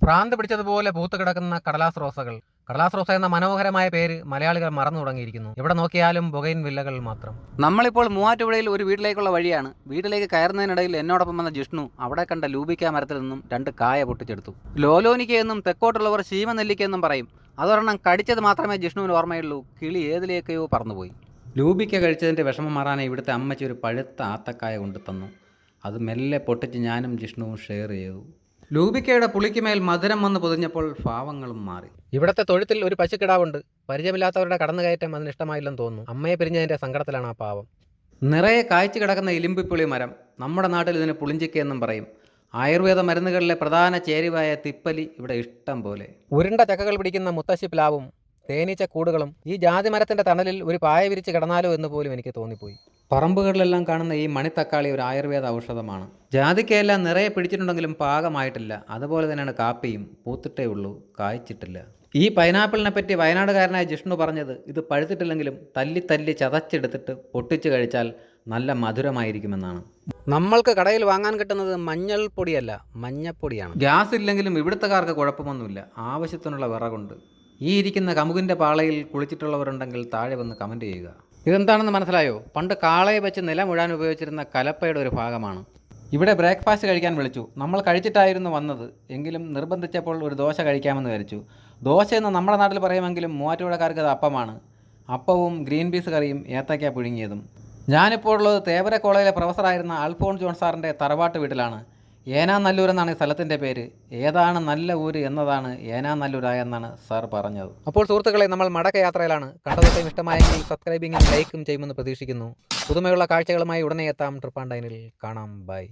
ഭ്രാന്ത് പിടിച്ചതുപോലെ പൂത്ത് കിടക്കുന്ന കടലാസ് റോസകൾ. കടലാസ് റോസ എന്ന മനോഹരമായ പേര് മലയാളികൾ മറന്നു തുടങ്ങിയിരിക്കുന്നു. എവിടെ നോക്കിയാലും ബൊഗൈൻ വില്ലകൾ മാത്രം. നമ്മളിപ്പോൾ മൂവാറ്റുപുഴയിൽ ഒരു വീട്ടിലേക്കുള്ള വഴിയാണ്. വീട്ടിലേക്ക് കയറുന്നതിനിടയിൽ എന്നോടൊപ്പം വന്ന ജിഷ്ണു അവിടെ കണ്ട ലൂബിക്ക മരത്തിൽ നിന്നും 2 കായ പൊട്ടിച്ചെടുത്തു. ലോലോനിക്ക എന്നും തെക്കോട്ടുള്ളവർ ശീമനെല്ലിക്ക എന്നും പറയും. അതൊരെണ്ണം കടിച്ചത് മാത്രമേ ജിഷ്ണുവിന് ഓർമ്മയുള്ളൂ. കിളി ഏതിലേക്കോ പറന്നുപോയി. ലൂബിക്ക കഴിച്ചതിൻ്റെ വിഷമം മാറാനായി ഇവിടുത്തെ അമ്മച്ചി ഒരു പഴുത്ത ആത്തക്കായ കൊണ്ടു തന്നു. അത് മെല്ലെ പൊട്ടിച്ച് ഞാനും ജിഷ്ണുവും ഷെയർ ചെയ്തു. ലൂബിക്കയുടെ പുളിക്കുമേൽ മധുരം വന്ന് പൊതിഞ്ഞപ്പോൾ ഭാവങ്ങളും മാറി. ഇവിടത്തെ തൊഴുത്തിൽ ഒരു പശുക്കിടാവുണ്ട്. പരിചയമില്ലാത്തവരുടെ കടന്നുകയറ്റം അതിന് ഇഷ്ടമായില്ലെന്ന് തോന്നുന്നു. അമ്മയെ പിരിഞ്ഞതിന്റെ സങ്കടത്തിലാണ് ആ പാവം. നിറയെ കായ്ച്ചു കിടക്കുന്ന ഇലിമ്പിപ്പുളി മരം. നമ്മുടെ നാട്ടിൽ ഇതിന് പുളിഞ്ചിക്ക എന്നും പറയും. ആയുർവേദ മരുന്നുകളിലെ പ്രധാന ചേരുവായ തിപ്പലി ഇവിടെ ഇഷ്ടം പോലെ. ഉരുണ്ട ചക്കകൾ പിടിക്കുന്ന മുത്തശ്ശി പ്ലാവും തേനീച്ച കൂടുകളും ഈ ജാതി മരത്തിന്റെ തണലിൽ ഒരു പായ വിരിച്ച് കിടന്നാലോ എന്ന് പോലും എനിക്ക് തോന്നിപ്പോയി. പറമ്പുകളിലെല്ലാം കാണുന്ന ഈ മണിത്തക്കാളി ഒരു ആയുർവേദ ഔഷധമാണ്. ജാതിക്കയെല്ലാം നിറയെ പിടിച്ചിട്ടുണ്ടെങ്കിലും പാകമായിട്ടില്ല. അതുപോലെ തന്നെയാണ് കാപ്പിയും. പൂത്തിട്ടേ ഉള്ളൂ, കായ്ച്ചിട്ടില്ല. ഈ പൈനാപ്പിളിനെ പറ്റി വയനാടുകാരനായ ജിഷ്ണു പറഞ്ഞത്, ഇത് പഴുത്തിട്ടില്ലെങ്കിലും തല്ലി തല്ലി ചതച്ചെടുത്തിട്ട് പൊട്ടിച്ച് കഴിച്ചാൽ നല്ല മധുരമായിരിക്കുമെന്നാണ്. നമ്മൾക്ക് കടയിൽ വാങ്ങാൻ കിട്ടുന്നത് മഞ്ഞൾ പൊടിയല്ല, മഞ്ഞപ്പൊടിയാണ്. ഗ്യാസ് ഇല്ലെങ്കിലും ഇവിടുത്തെക്കാർക്ക് കുഴപ്പമൊന്നുമില്ല. ആവശ്യത്തിനുള്ള വിറകുണ്ട്. ഈ ഇരിക്കുന്ന കമുകിൻ്റെ പാളയിൽ കുളിച്ചിട്ടുള്ളവരുണ്ടെങ്കിൽ താഴെ വന്ന് കമൻറ്റ് ചെയ്യുക. ഇതെന്താണെന്ന് മനസ്സിലായോ? പണ്ട് കാളയെ വെച്ച് നിലമുഴാൻ ഉപയോഗിച്ചിരുന്ന കലപ്പയുടെ ഒരു ഭാഗമാണ്. ഇവിടെ ബ്രേക്ക്ഫാസ്റ്റ് കഴിക്കാൻ വിളിച്ചു. നമ്മൾ കഴിച്ചിട്ടായിരുന്നു വന്നത്. എങ്കിലും നിർബന്ധിച്ചപ്പോൾ ഒരു ദോശ കഴിക്കാമെന്ന് വിചാരിച്ചു. ദോശയെന്ന് നമ്മുടെ നാട്ടിൽ പറയുമെങ്കിലും മൂവാറ്റുപുഴക്കാർക്ക് അത് അപ്പമാണ്. അപ്പവും ഗ്രീൻ പീസ് കറിയും ഏത്തയ്ക്ക പുഴുങ്ങിയതും. ഞാനിപ്പോൾ ഉള്ളത് തേവര കോളേജിലെ പ്രൊഫസറായിരുന്ന അൽഫോൺ ജോൺ സാറിൻ്റെ തറവാട്ട് വീട്ടിലാണ്. ഏനാനല്ലൂർ എന്നാണ് ഈ സ്ഥലത്തിൻ്റെ പേര്. ഏതാണ് നല്ല ഊര് എന്നതാണ് ഏനാനല്ലൂരായെന്നാണ് സാർ പറഞ്ഞത്. അപ്പോൾ സുഹൃത്തുക്കളെ, നമ്മൾ മടക്കയാത്രയിലാണ്. കണ്ടതൊക്കെയും ഇഷ്ടമായെങ്കിൽ സബ്സ്ക്രൈബിങ്ങും ലൈക്കും ചെയ്യുമെന്ന് പ്രതീക്ഷിക്കുന്നു. പുതുമയുള്ള കാഴ്ചകളുമായി ഉടനെ എത്താം. ട്രിപ്പ് ആൻഡ് ഡൈനിൽ കാണാം. ബൈ.